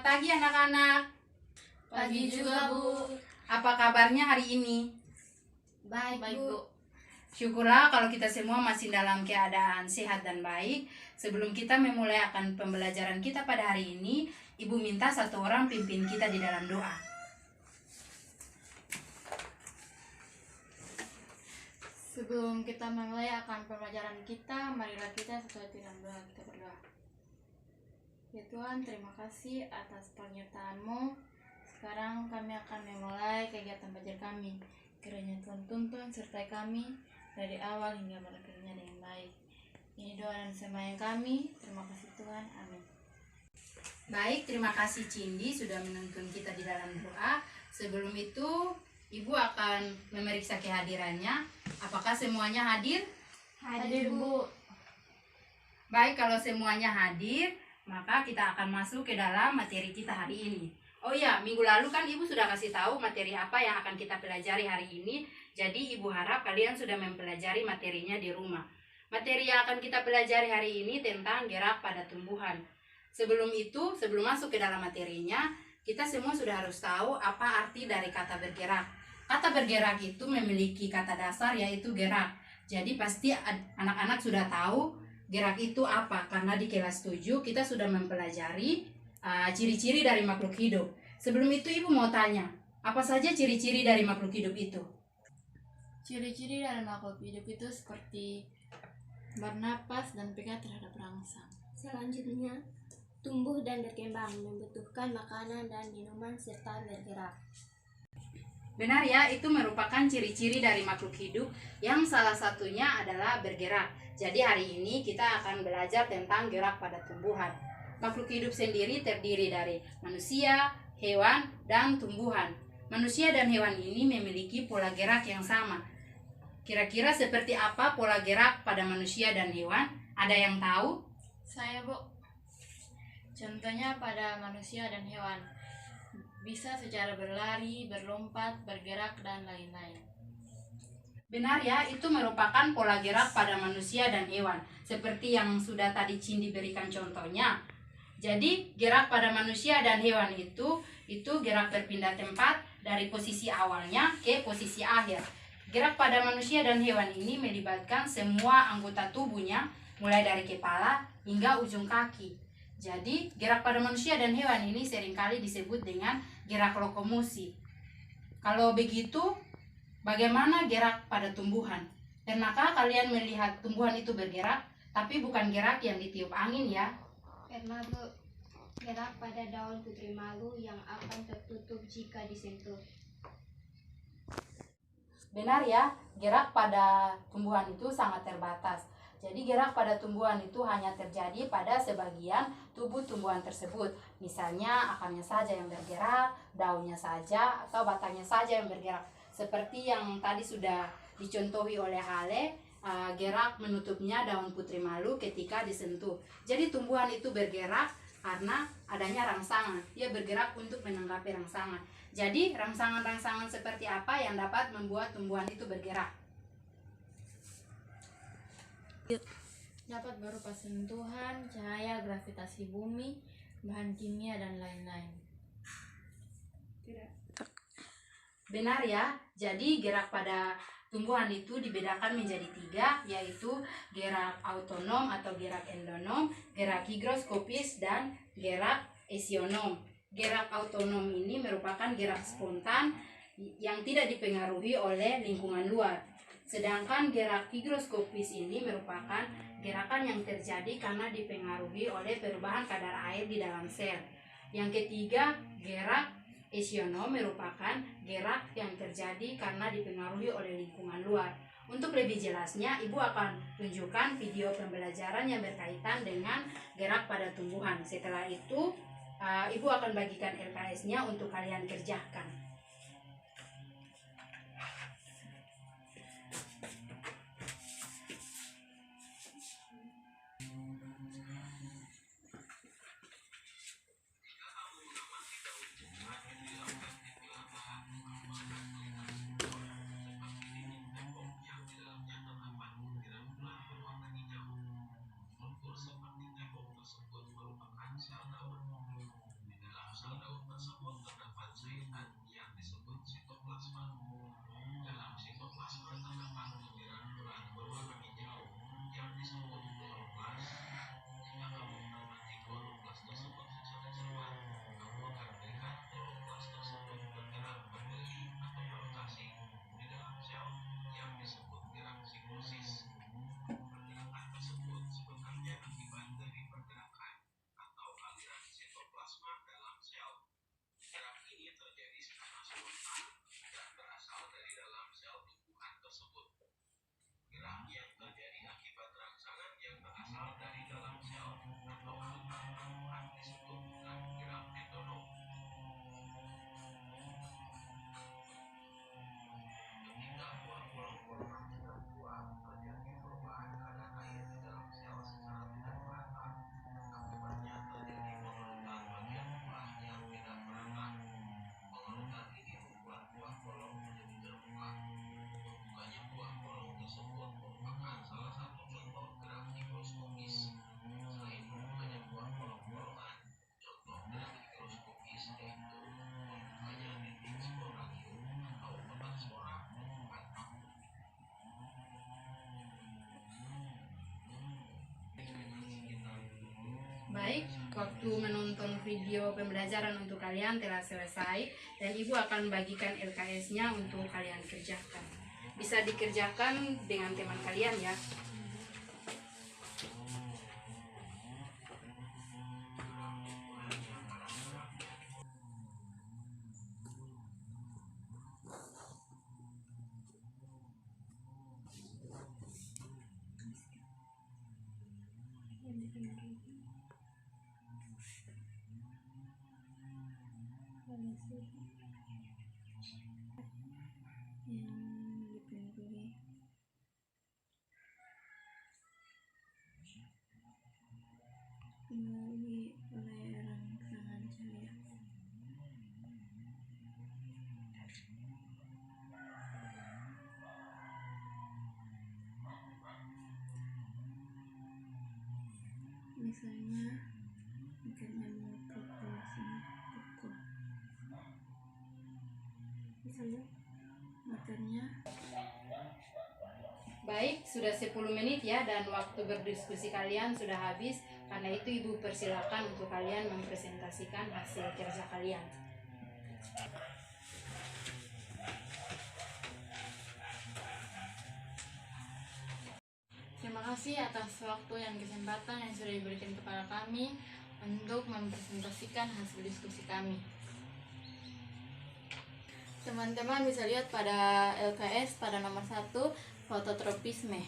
pagi anak-anak. Pagi juga, Bu. Apa kabarnya hari ini? Baik, Bu. Syukurlah kalau kita semua masih dalam keadaan sehat dan baik. Sebelum kita memulai akan pembelajaran kita pada hari ini, Ibu minta satu orang pimpin kita di dalam doa. Sebelum kita memulai akan pembelajaran kita, marilah kita sesuai dengan doa. Kita berdoa. Ya Tuhan, terima kasih atas penyertaan-Mu. Sekarang kami akan memulai kegiatan belajar kami. Kiranya Tuhan tuntun sertai kami dari awal hingga berakhirnya dengan baik. Ini doa dan sembahyang kami. Terima kasih Tuhan. Amin. Baik, terima kasih Cindy sudah menuntun kita di dalam doa. Sebelum itu, Ibu akan memeriksa kehadirannya. Apakah semuanya hadir? Hadir, Bu. Baik, kalau semuanya hadir, maka kita akan masuk ke dalam materi kita hari ini. Oh ya, minggu lalu kan Ibu sudah kasih tahu materi apa yang akan kita pelajari hari ini. Jadi Ibu harap kalian sudah mempelajari materinya di rumah. Materi yang akan kita pelajari hari ini tentang gerak pada tumbuhan. Sebelum itu, sebelum masuk ke dalam materinya, kita semua sudah harus tahu apa arti dari kata bergerak. Kata bergerak itu memiliki kata dasar yaitu gerak. Jadi pasti anak-anak sudah tahu gerak itu apa, karena di kelas 7 kita sudah mempelajari ciri-ciri dari makhluk hidup. Sebelum itu Ibu mau tanya, apa saja ciri-ciri dari makhluk hidup itu? Ciri-ciri dari makhluk hidup itu seperti bernapas dan peka terhadap rangsang. Selanjutnya, tumbuh dan berkembang, membutuhkan makanan dan minuman serta bergerak. Benar ya, itu merupakan ciri-ciri dari makhluk hidup yang salah satunya adalah bergerak. Jadi hari ini kita akan belajar tentang gerak pada tumbuhan. Makhluk hidup sendiri terdiri dari manusia, hewan, dan tumbuhan. Manusia dan hewan ini memiliki pola gerak yang sama. Kira-kira seperti apa pola gerak pada manusia dan hewan? Ada yang tahu? Saya, Bu. Contohnya pada manusia dan hewan. Bisa secara berlari, berlompat, bergerak, dan lain-lain. Benar ya, itu merupakan pola gerak pada manusia dan hewan. Seperti yang sudah tadi Cindy berikan contohnya. Jadi, gerak pada manusia dan hewan itu gerak berpindah tempat dari posisi awalnya ke posisi akhir. Gerak pada manusia dan hewan ini melibatkan semua anggota tubuhnya, mulai dari kepala hingga ujung kaki. Jadi, gerak pada manusia dan hewan ini seringkali disebut dengan gerak lokomosi. Kalau begitu, bagaimana gerak pada tumbuhan? Pernahkah kalian melihat tumbuhan itu bergerak, tapi bukan gerak yang ditiup angin ya? Pernah, Bu. Gerak pada daun putri malu yang akan tertutup jika disentuh. Benar ya, gerak pada tumbuhan itu sangat terbatas. Jadi gerak pada tumbuhan itu hanya terjadi pada sebagian tubuh tumbuhan tersebut. Misalnya akarnya saja yang bergerak, daunnya saja, atau batangnya saja yang bergerak. Seperti yang tadi sudah dicontohi oleh Hale, gerak menutupnya daun putri malu ketika disentuh. Jadi tumbuhan itu bergerak karena adanya rangsangan. Dia bergerak untuk menanggapi rangsangan. Jadi rangsangan-rangsangan seperti apa yang dapat membuat tumbuhan itu bergerak? Dapat berupa sentuhan, cahaya, gravitasi bumi, bahan kimia, dan lain-lain. Benar ya, jadi gerak pada tumbuhan itu dibedakan menjadi 3, yaitu gerak autonom atau gerak endonom, gerak higroskopis, dan gerak esionom. Gerak autonom ini merupakan gerak spontan yang tidak dipengaruhi oleh lingkungan luar. Sedangkan gerak higroskopis ini merupakan gerakan yang terjadi karena dipengaruhi oleh perubahan kadar air di dalam sel. Yang ketiga, gerak esionom merupakan gerak yang terjadi karena dipengaruhi oleh lingkungan luar. Untuk lebih jelasnya, Ibu akan tunjukkan video pembelajaran yang berkaitan dengan gerak pada tumbuhan. Setelah itu, Ibu akan bagikan LKS-nya untuk kalian kerjakan. Baik, waktu menonton video pembelajaran untuk kalian telah selesai dan Ibu akan bagikan LKS-nya untuk kalian kerjakan. Bisa dikerjakan dengan teman kalian ya. Dipengaruhi oleh rangsangan cahaya. Misalnya, makanya mikroplasma pukul. Misalnya, makanya Baik, sudah 10 menit ya dan waktu berdiskusi kalian sudah habis. Karena itu Ibu persilakan untuk kalian mempresentasikan hasil kerja kalian. terima kasih atas waktu dan kesempatan yang sudah diberikan kepada kami untuk mempresentasikan hasil diskusi kami. Teman-teman bisa lihat pada LKS pada nomor 1, fototropisme.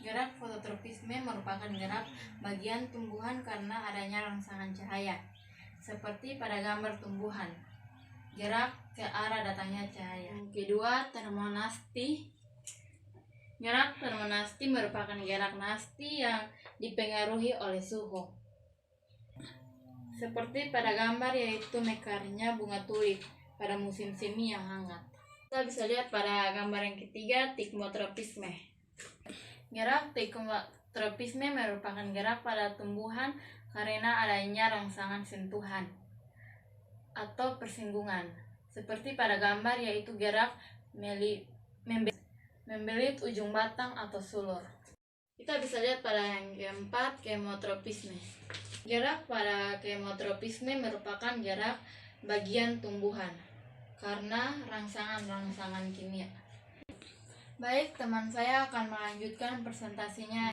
Gerak fototropisme merupakan gerak bagian tumbuhan karena adanya rangsangan cahaya. Seperti pada gambar tumbuhan, gerak ke arah datangnya cahaya. Yang kedua, termonasti. Gerak termonasti merupakan gerak nasti yang dipengaruhi oleh suhu. Seperti pada gambar yaitu mekarnya bunga tulip pada musim semi yang hangat. Kita bisa lihat pada gambar yang ketiga, tikmotropisme. Gerak tikmotropisme merupakan gerak pada tumbuhan karena adanya rangsangan sentuhan atau persinggungan. Seperti pada gambar yaitu gerak membelit ujung batang atau sulur. Kita bisa lihat pada yang keempat, kemotropisme. Gerak pada kemotropisme merupakan gerak bagian tumbuhan karena rangsangan-rangsangan kimia. Baik, teman saya akan melanjutkan presentasinya.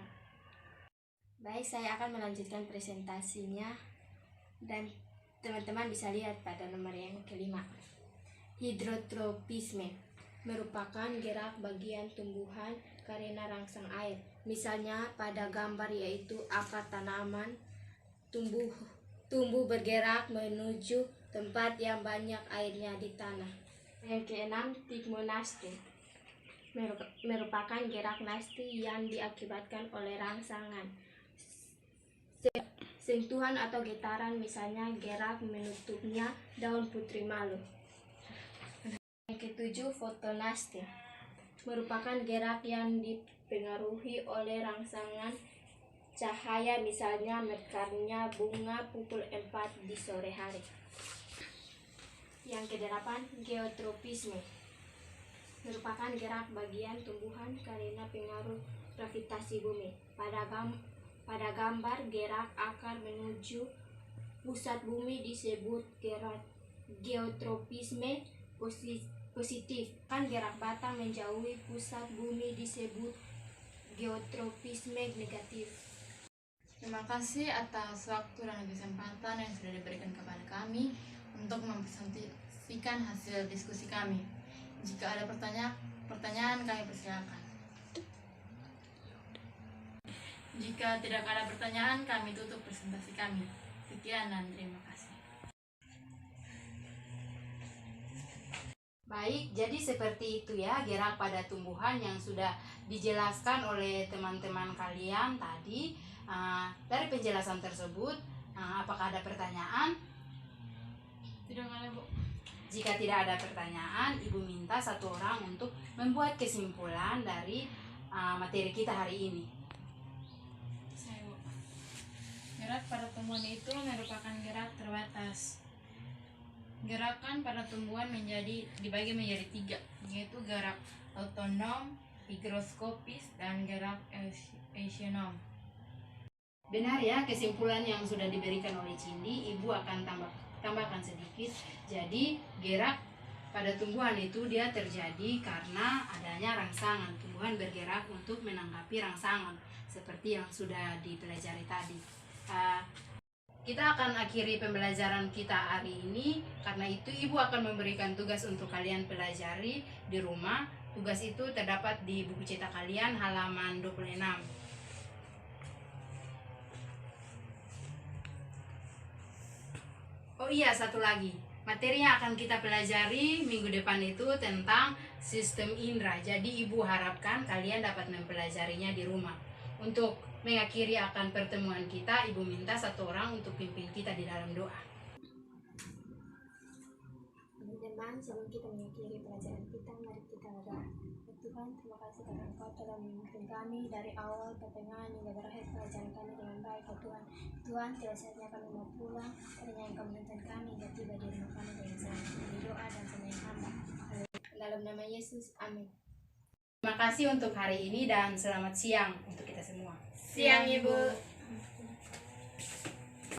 Baik, saya akan melanjutkan presentasinya dan teman-teman bisa lihat pada nomor yang kelima. Hidrotropisme merupakan gerak bagian tumbuhan karena rangsang air. Misalnya pada gambar yaitu akar tanaman tumbuh bergerak menuju tempat yang banyak airnya di tanah. Yang keenam, tikmonasti merupakan gerak nasti yang diakibatkan oleh rangsangan sentuhan atau getaran, misalnya gerak menutupnya daun putri malu. Yang ketujuh, fotonasti merupakan gerak yang dipengaruhi oleh rangsangan cahaya, misalnya mekarnya bunga pukul 4 di sore hari. Yang kedelapan, geotropisme merupakan gerak bagian tumbuhan karena pengaruh gravitasi bumi. Pada gambar gerak akar menuju pusat bumi disebut geotropisme positif. Gerak batang menjauhi pusat bumi disebut geotropisme negatif. Terima kasih atas waktu dan kesempatan yang sudah diberikan kepada kami untuk mempresentasikan hasil diskusi kami. Jika ada pertanyaan kami persilakan. Jika tidak ada pertanyaan, kami tutup presentasi kami. Sekian dan terima kasih. Baik, jadi seperti itu ya gerak pada tumbuhan yang sudah dijelaskan oleh teman-teman kalian tadi. Dari penjelasan tersebut, apakah ada pertanyaan? Tidak ada, Bu. Jika tidak ada pertanyaan, Ibu minta satu orang untuk membuat kesimpulan dari materi kita hari ini. Saya, Bu. Gerak pada tumbuhan itu merupakan gerak terbatas. Gerakan pada tumbuhan dibagi menjadi 3, yaitu gerak autonom, higroskopis, dan gerak eusionom. Benar ya, kesimpulan yang sudah diberikan oleh Cindy, Ibu akan tambahkan sedikit. Jadi gerak pada tumbuhan itu dia terjadi karena adanya rangsangan. Tumbuhan bergerak untuk menanggapi rangsangan seperti yang sudah dipelajari tadi. Kita akan akhiri pembelajaran kita hari ini. Karena itu Ibu akan memberikan tugas untuk kalian pelajari di rumah. Tugas itu terdapat di buku cetak kalian halaman 26. Oh iya, satu lagi. Materi yang akan kita pelajari minggu depan itu tentang sistem indera. Jadi Ibu harapkan kalian dapat mempelajarinya di rumah. Untuk mengakhiri akan pertemuan kita, Ibu minta satu orang untuk pimpin kita di dalam doa. Teman-teman, sebelum kita mengakhiri pelajaran kita, mari kita berdoa. Tuhan, terima kasih karena Engkau telah memimpin kami dari awal, pertengahan, hingga berakhir pelajaran kami dengan baik, ya Tuhan. Tuhan, tiba saatnya kami mau pulang, karena Engkau menuntun kami hingga tiba di rumah kami dengan selamat. Kami doa dan semua hamba. Dalam nama Yesus, amin. Terima kasih untuk hari ini dan selamat siang untuk kita semua. Siang, Ibu.